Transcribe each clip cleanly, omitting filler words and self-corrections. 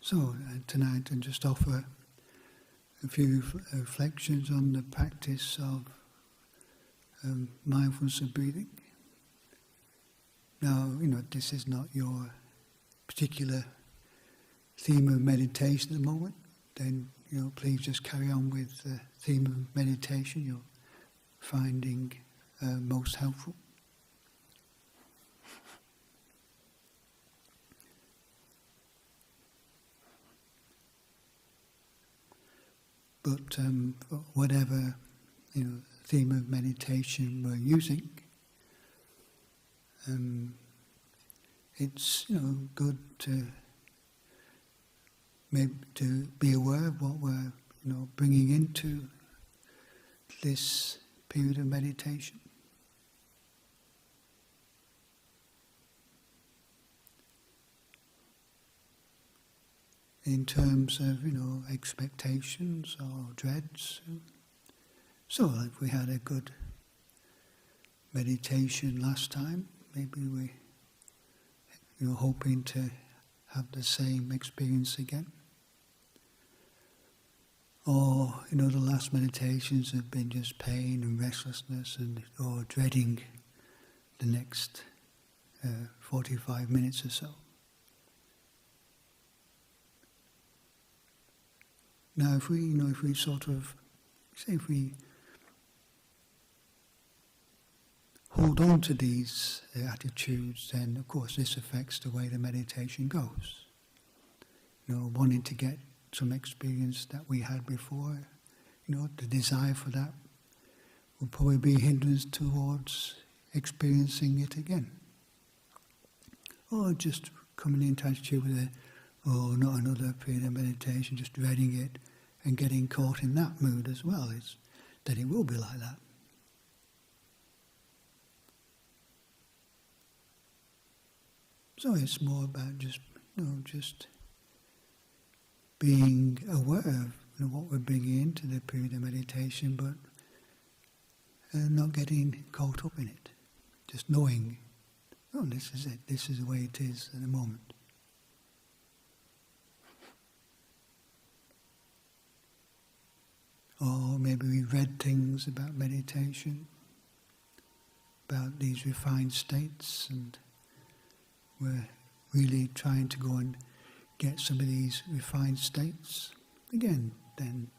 So tonight I'll just offer a few reflections on the practice of mindfulness of breathing. Now, this is not your particular theme of meditation at the moment. Then, please just carry on with the theme of meditation you're finding most helpful. But whatever theme of meditation we're using, it's good to maybe to be aware of what we're bringing into this period of meditation. In terms of expectations or dreads. So if we had a good meditation last time, maybe we hoping to have the same experience again. Or the last meditations have been just pain and restlessness or dreading the next 45 minutes or so. Now, if we sort of, say, if we hold on to these attitudes, then of course this affects the way the meditation goes. Wanting to get some experience that we had before, the desire for that will probably be a hindrance towards experiencing it again. Or just coming into attitude with not another period of meditation, just dreading it and getting caught in that mood as well, is that it will be like that. So it's more about just being aware of what we're bringing into the period of meditation, but not getting caught up in it. Just knowing, this is it, this is the way it is at the moment. Or maybe we've read things about meditation, about these refined states, and we're really trying to go and get some of these refined states. Again, then,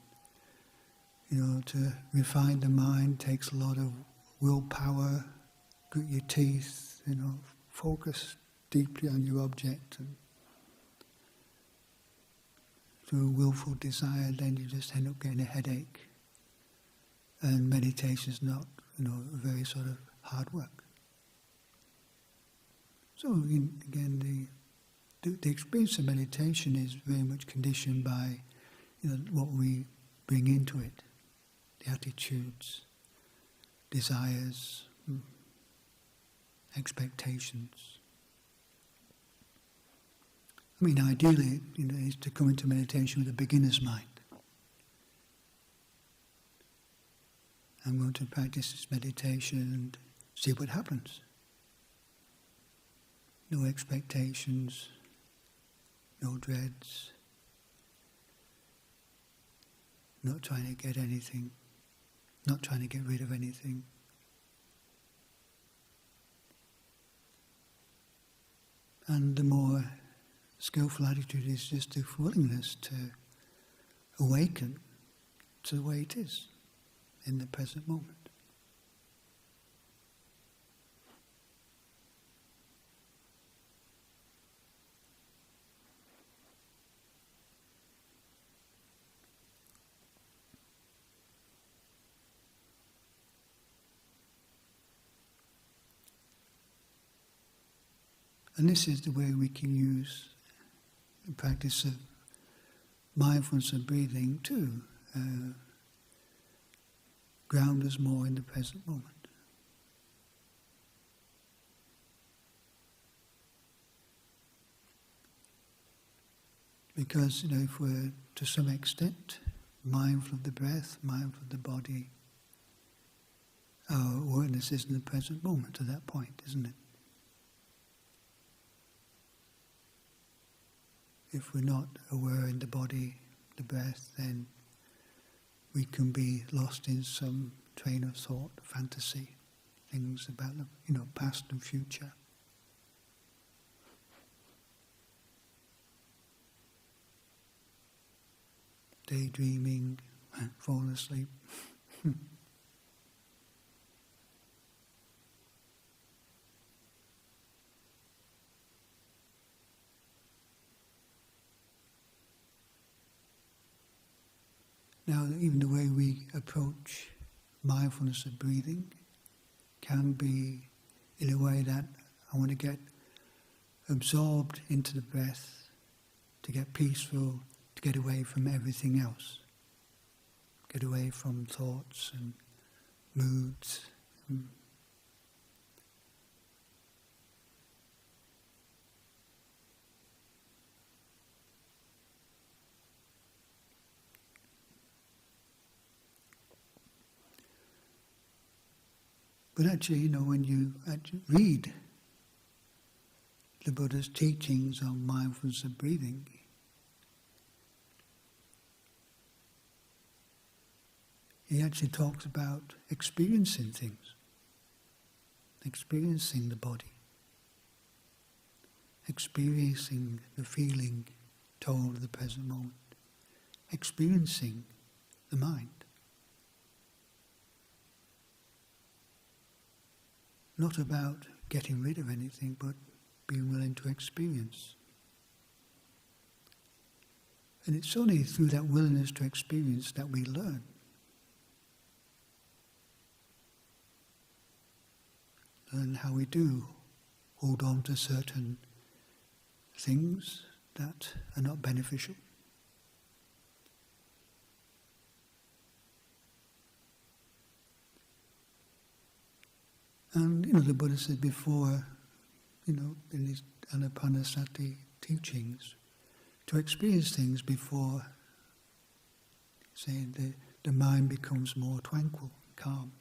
to refine the mind takes a lot of willpower, grit your teeth, focus deeply on your object, and through willful desire, then you just end up getting a headache. And meditation is not, very sort of hard work. So again, the experience of meditation is very much conditioned by, what we bring into it, the attitudes, desires, expectations. Ideally, is to come into meditation with a beginner's mind. I'm going to practice this meditation and see what happens. No expectations, no dreads, not trying to get anything, not trying to get rid of anything. And the more skillful attitude is just the willingness to awaken to the way it is in the present moment. And this is the way we can use the practice of mindfulness of breathing to ground us more in the present moment. Because, if we're to some extent mindful of the breath, mindful of the body, our awareness is in the present moment at that point, isn't it? if we're not aware in the body, the breath, then we can be lost in some train of thought, fantasy, things about the past and future. Daydreaming, falling asleep. Now, even the way we approach mindfulness of breathing can be in a way that I want to get absorbed into the breath, to get peaceful, to get away from everything else, get away from thoughts and moods. But actually, when you read the Buddha's teachings on mindfulness of breathing, he actually talks about experiencing things, experiencing the body, experiencing the feeling told of the present moment, experiencing the mind. Not about getting rid of anything, but being willing to experience. And it's only through that willingness to experience that we learn. Learn how we do hold on to certain things that are not beneficial. And the Buddha said before, in his Anapanasati teachings, to experience things before, saying the mind becomes more tranquil, calm.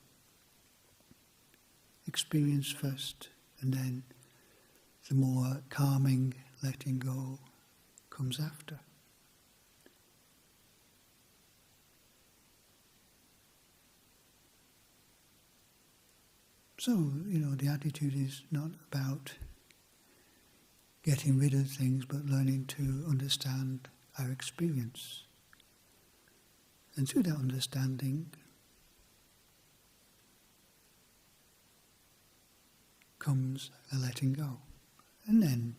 Experience first, and then the more calming, letting go comes after. So, the attitude is not about getting rid of things, but learning to understand our experience. And through that understanding comes a letting go. And then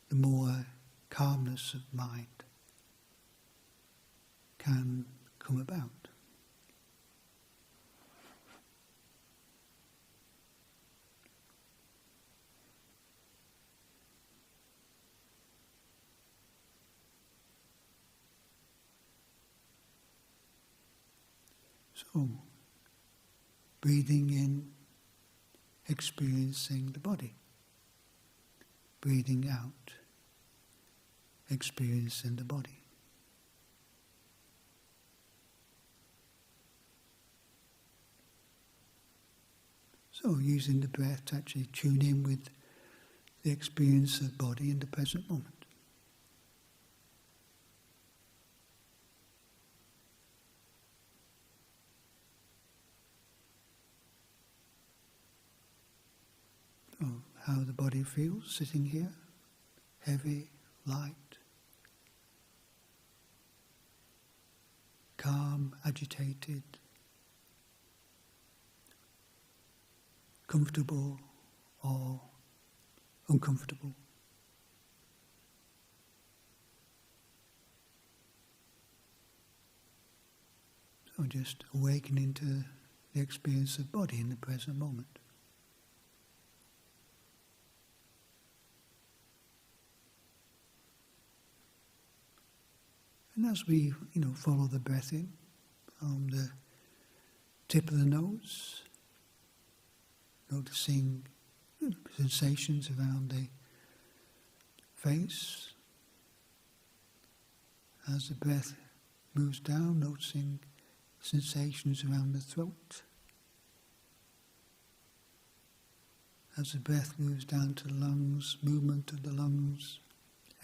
the more calmness of mind can come about. So, breathing in, experiencing the body. Breathing out, experiencing the body. So, using the breath to actually tune in with the experience of body in the present moment. How the body feels sitting here, heavy, light, calm, agitated, comfortable or uncomfortable. So just awakening to the experience of body in the present moment. And as we, follow the breath in from the tip of the nose, noticing sensations around the face. As the breath moves down, noticing sensations around the throat. As the breath moves down to the lungs, movement of the lungs,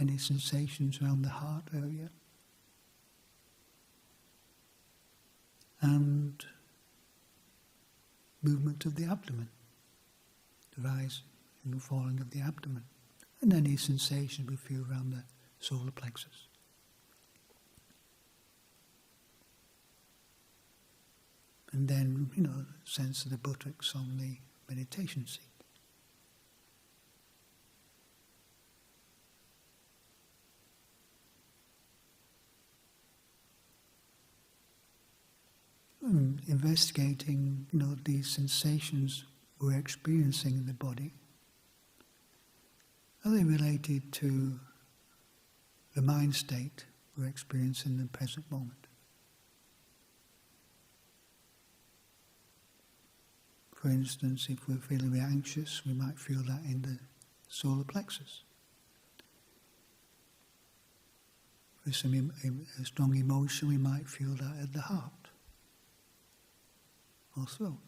any sensations around the heart area. And movement of the abdomen, the rise and falling of the abdomen, and any sensation we feel around the solar plexus. And then, sense of the buttocks on the meditation seat. And investigating, these sensations we're experiencing in the body. Are they related to the mind state we're experiencing in the present moment? For instance, if we're feeling very anxious, we might feel that in the solar plexus. For some a strong emotion, we might feel that at the heart or throat.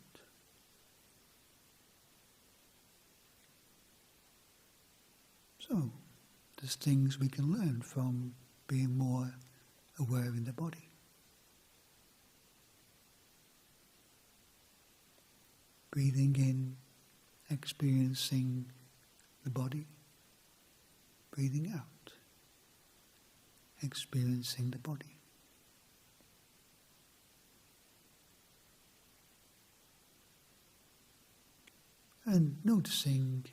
So, there's things we can learn from being more aware in the body. Breathing in, experiencing the body. Breathing out, experiencing the body. And noticing,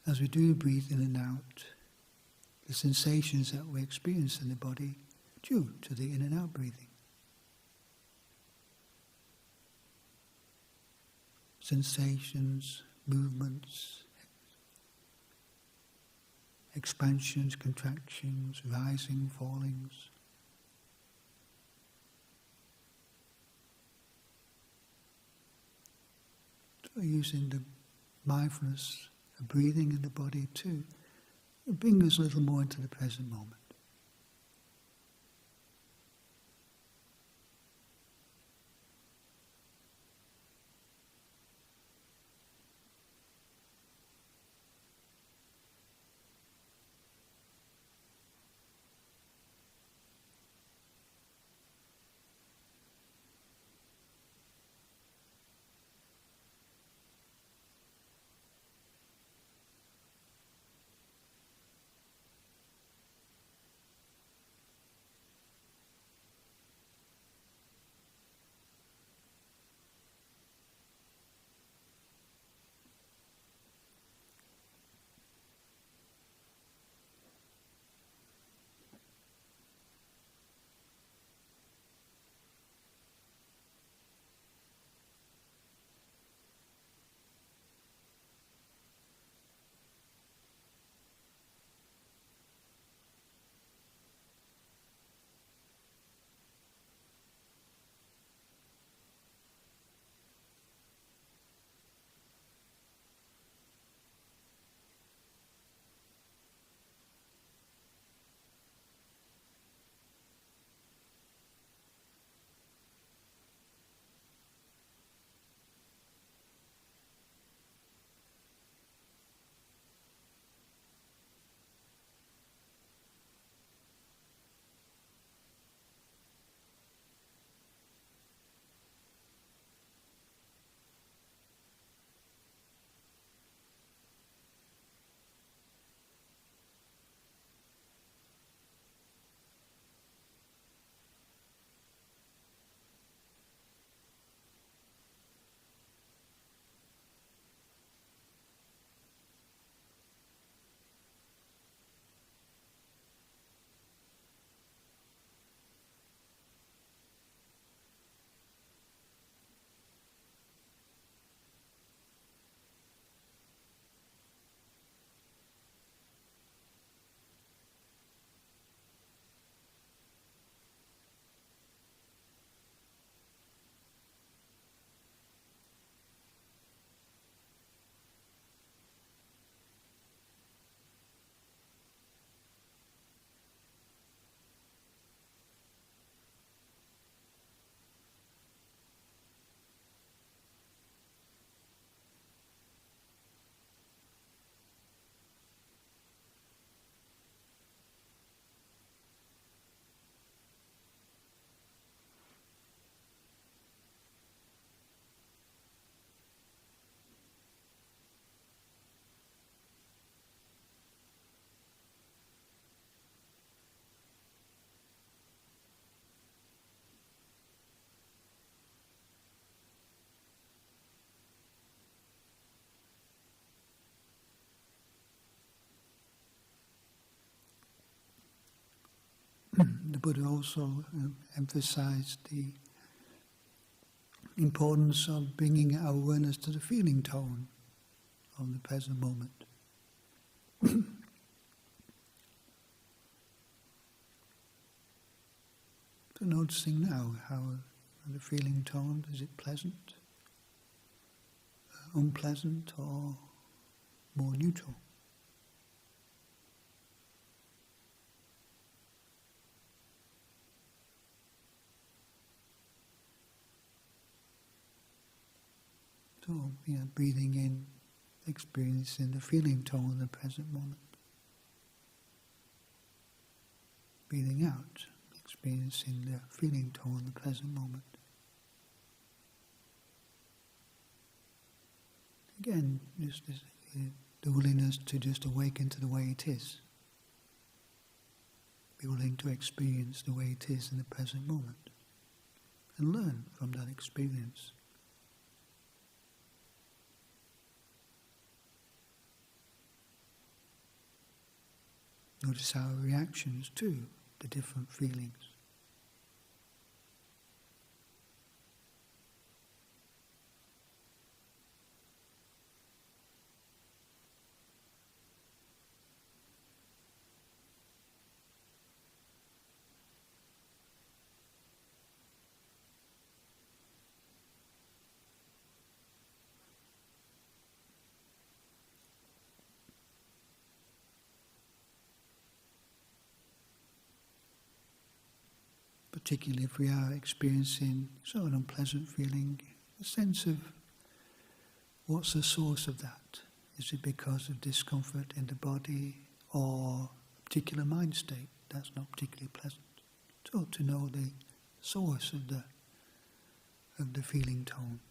as we do breathe in and out, the sensations that we experience in the body due to the in and out breathing. Sensations, movements, expansions, contractions, rising, fallings. So using the mindfulness of breathing in the body too, it brings us a little more into the present moment. the Buddha also emphasized the importance of bringing our awareness to the feeling tone of the present moment. So noticing now how the feeling tone, is it pleasant, unpleasant, or more neutral? So, breathing in, experiencing the feeling tone of the present moment. Breathing out, experiencing the feeling tone of the present moment. Again, just the willingness to just awaken to the way it is. Be willing to experience the way it is in the present moment. And learn from that experience. Notice our reactions to the different feelings. Particularly if we are experiencing sort of an unpleasant feeling, a sense of what's the source of that? Is it because of discomfort in the body or a particular mind state that's not particularly pleasant? So to know the source of the feeling tone.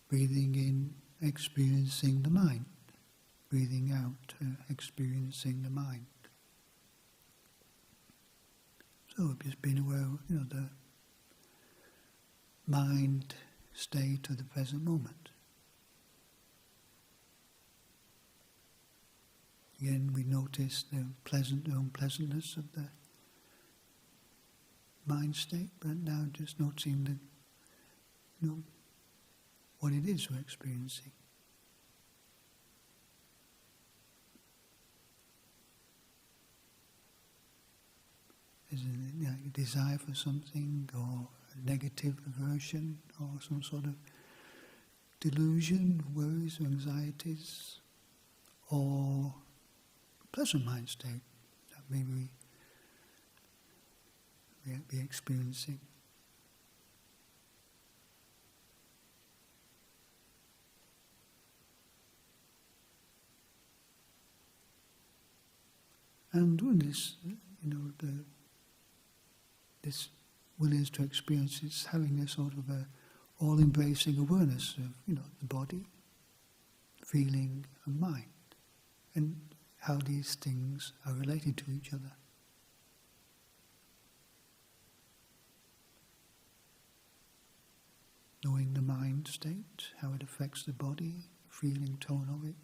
breathing in, experiencing the mind. Breathing out, experiencing the mind. So just being aware of, the mind state of the present moment. Again, we notice the pleasant or unpleasantness of the mind state, but now just noticing what it is we're experiencing. Is it a desire for something, or a negative aversion, or some sort of delusion, worries or anxieties, or a pleasant mind state that maybe we be experiencing. And doing this, this willingness to experience, it's having a sort of a all-embracing awareness of, the body, feeling and mind, and how these things are related to each other. Knowing the mind state, how it affects the body, feeling tone of it,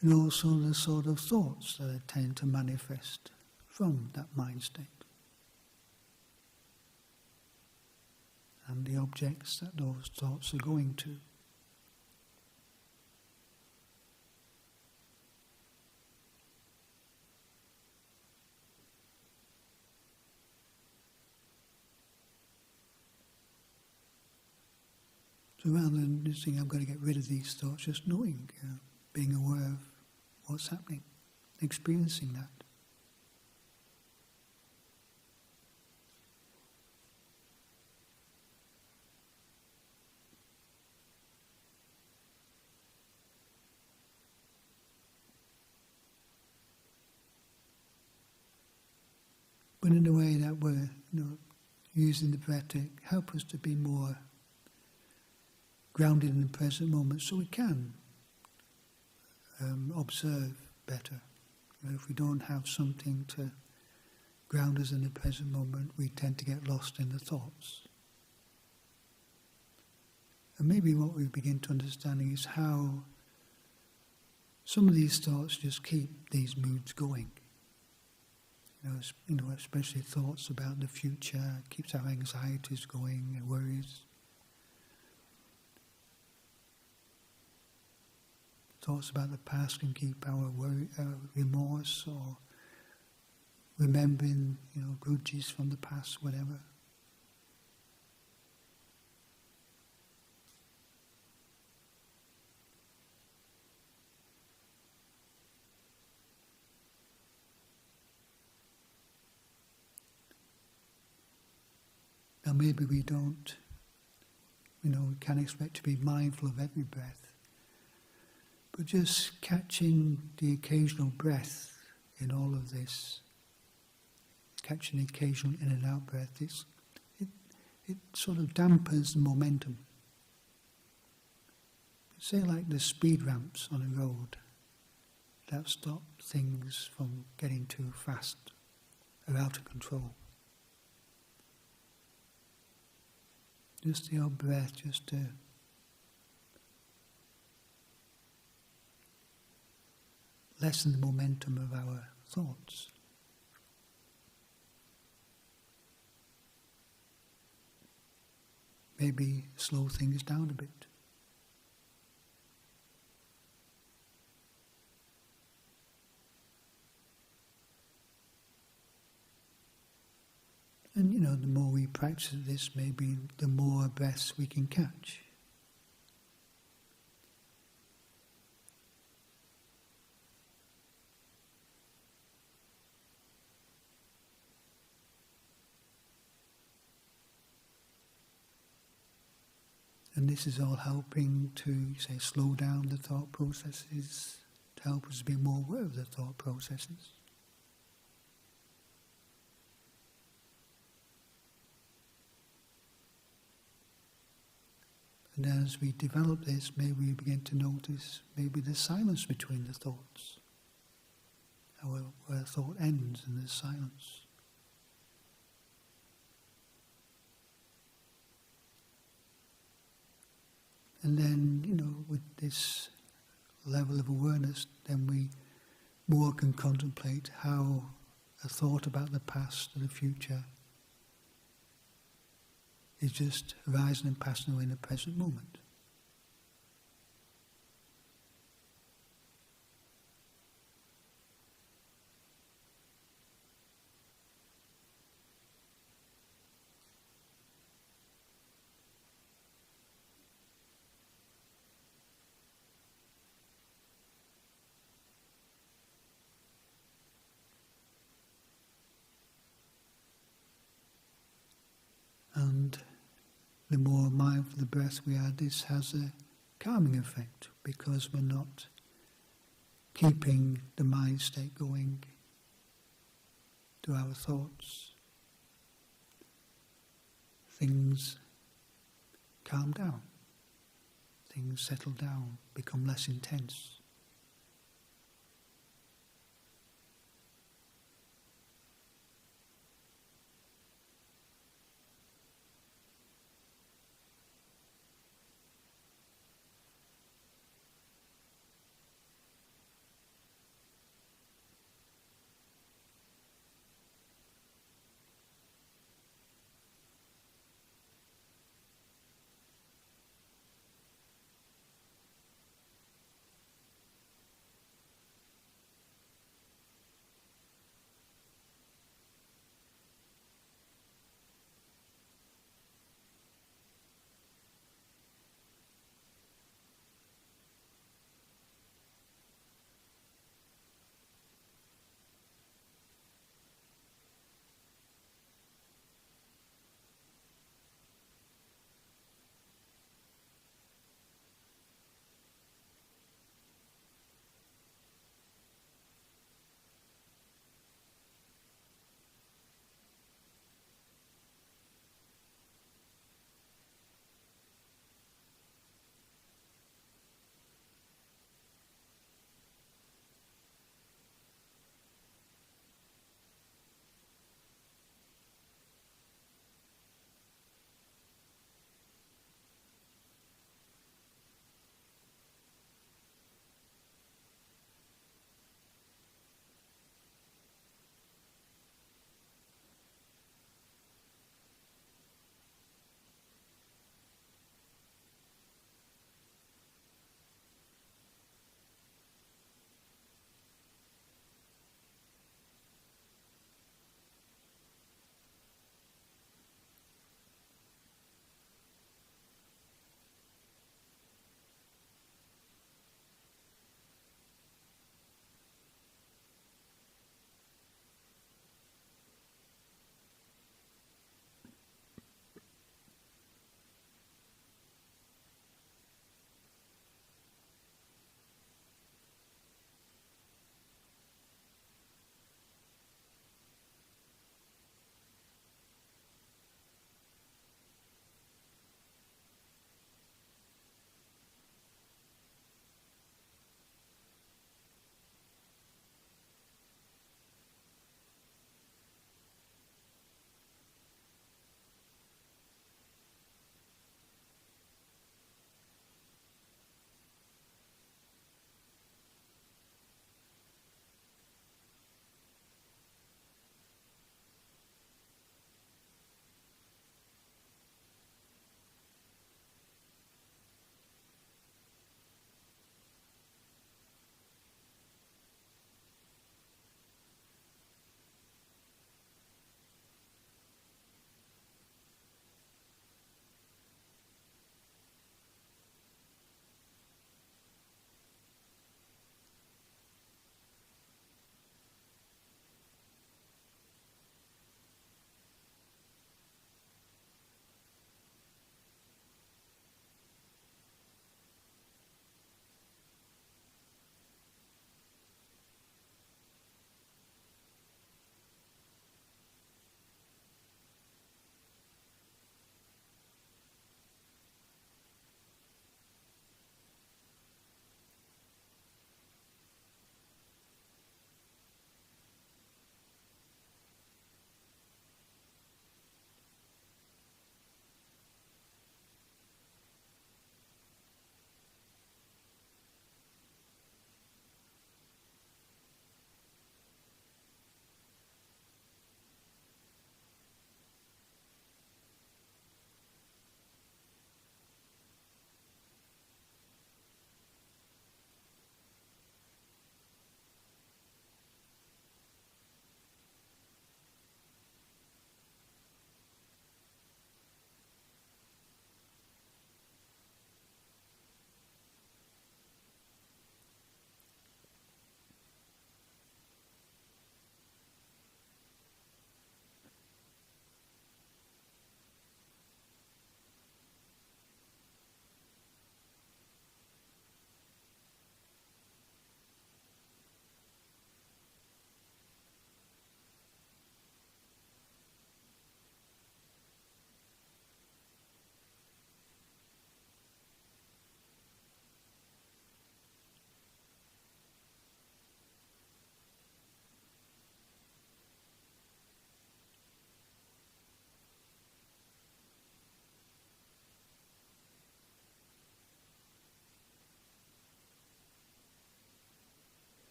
and also the sort of thoughts that tend to manifest from that mind state, and the objects that those thoughts are going to. So rather than just saying, I've got to get rid of these thoughts, just knowing, being aware of what's happening, experiencing that. But in a way that we're, using the breath to help us to be more grounded in the present moment, so we can observe better. If we don't have something to ground us in the present moment, we tend to get lost in the thoughts. And maybe what we begin to understand is how some of these thoughts just keep these moods going. Especially thoughts about the future, keeps our anxieties going and worries. Thoughts about the past can keep our remorse, or remembering, grudges from the past, whatever. Now maybe we don't, we can't expect to be mindful of every breath. But just catching the occasional breath in all of this, catching the occasional in and out breath, it sort of dampens the momentum. Say like the speed ramps on a road that stop things from getting too fast or out of control. Just the odd breath, just to lessen the momentum of our thoughts. Maybe slow things down a bit. And the more we practice this, maybe the more breaths we can catch. And this is all helping to, slow down the thought processes, to help us be more aware of the thought processes. And And as we develop this, maybe we begin to notice maybe the silence between the thoughts, where thought ends and there's silence. And then, with this level of awareness, then we more can contemplate how a thought about the past or the future is just arising and passing away in the present moment. And the more mindful of the breath we are, this has a calming effect, because we're not keeping the mind state going to our thoughts. Things calm down, things settle down, become less intense.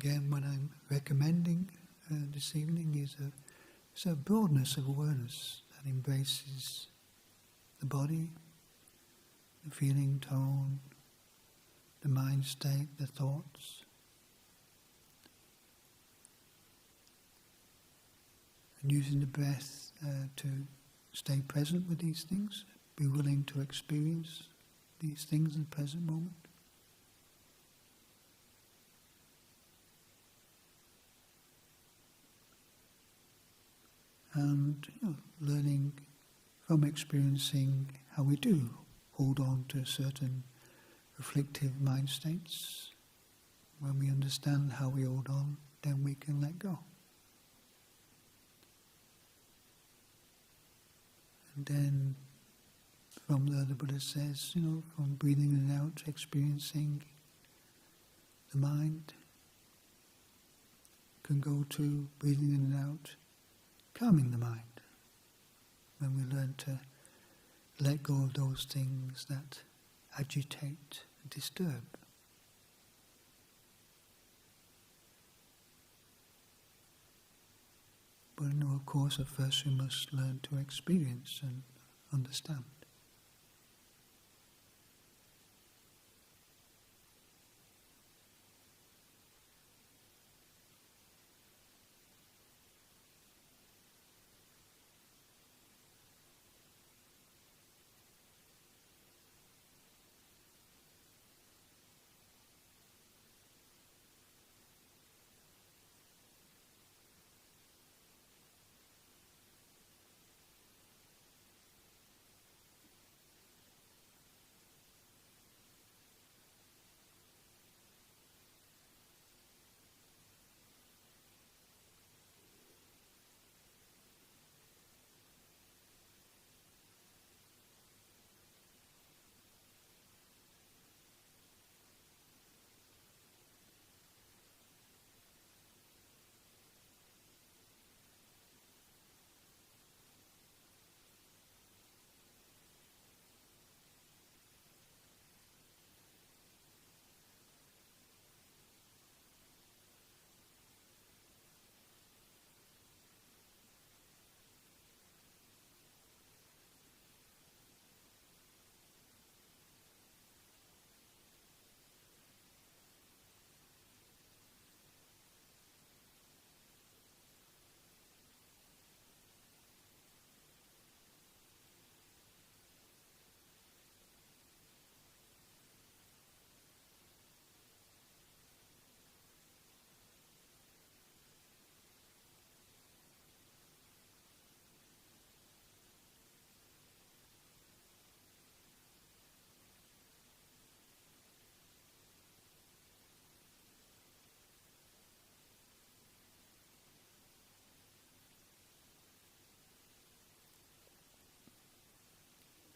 again, what I'm recommending this evening is a broadness of awareness that embraces the body, the feeling tone, the mind state, the thoughts. And using the breath to stay present with these things, be willing to experience these things in the present moment. And learning from experiencing how we do hold on to certain afflictive mind states. When we understand how we hold on, then we can let go. And then from there the Buddha says, from breathing in and out, experiencing the mind, can go to breathing in and out, calming the mind. When we learn to let go of those things that agitate and disturb. But of course, at first we must learn to experience and understand.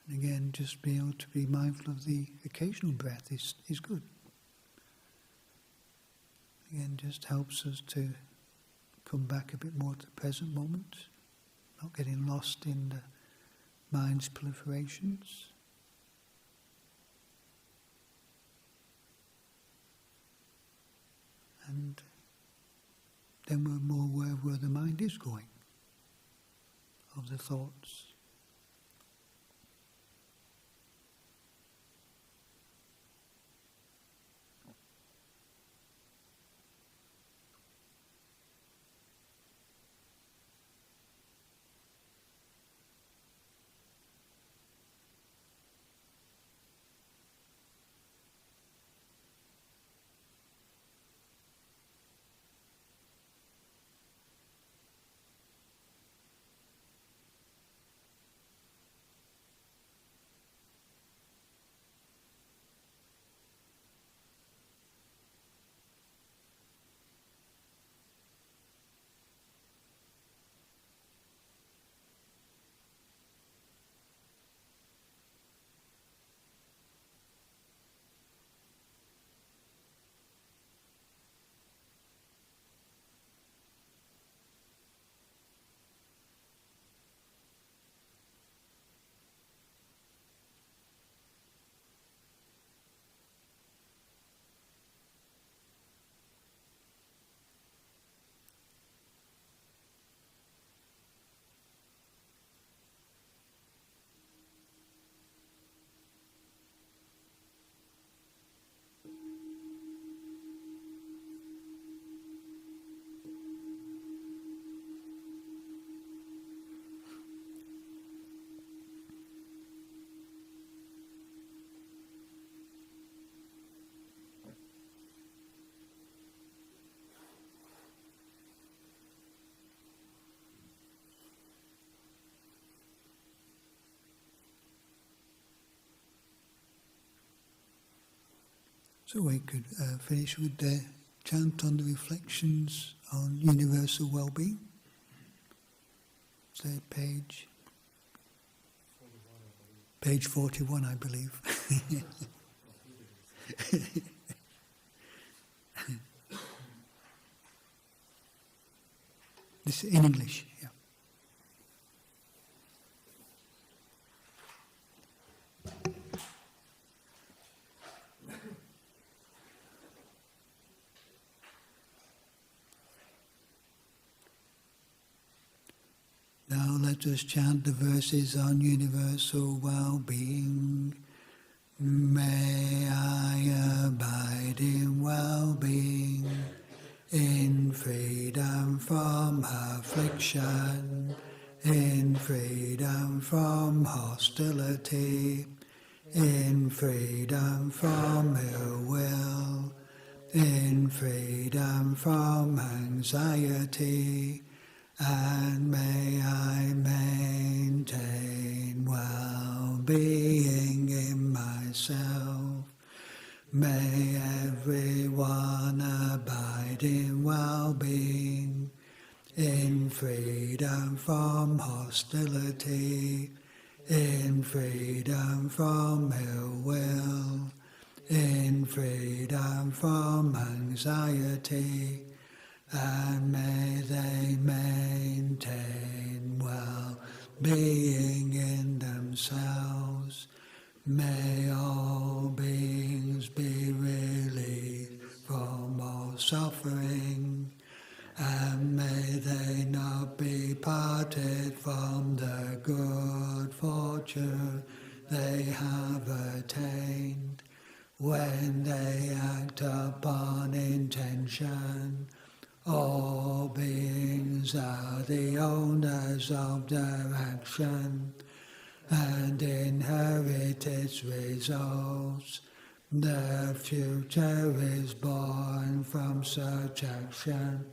And again, just be able to be mindful of the occasional breath is good. Again, just helps us to come back a bit more to the present moment, not getting lost in the mind's proliferations. And then we're more aware of where the mind is going, of the thoughts. So we could finish with the chant on the reflections on universal well-being. Say page 41, I believe. This in English, yeah. Now let us chant the verses on universal well-being. May I abide in well-being, in freedom from affliction, in freedom from hostility, in freedom from ill will, in freedom from anxiety, and may I maintain well-being in myself. May everyone abide in well-being, in freedom from hostility, in freedom from ill will, in freedom from anxiety, and may they maintain well-being in themselves. May all beings be relieved from all suffering, and may they not be parted from the good fortune they have attained. When they act upon intention, all beings are the owners of their action and inherit its results. The future is born from such action,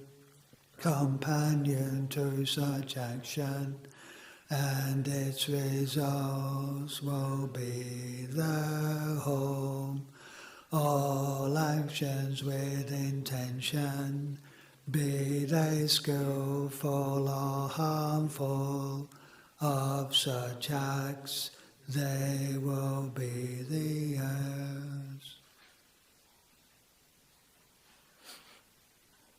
companion to such action, and its results will be the home. All actions with intention, be they skillful or harmful, of such acts they will be the end.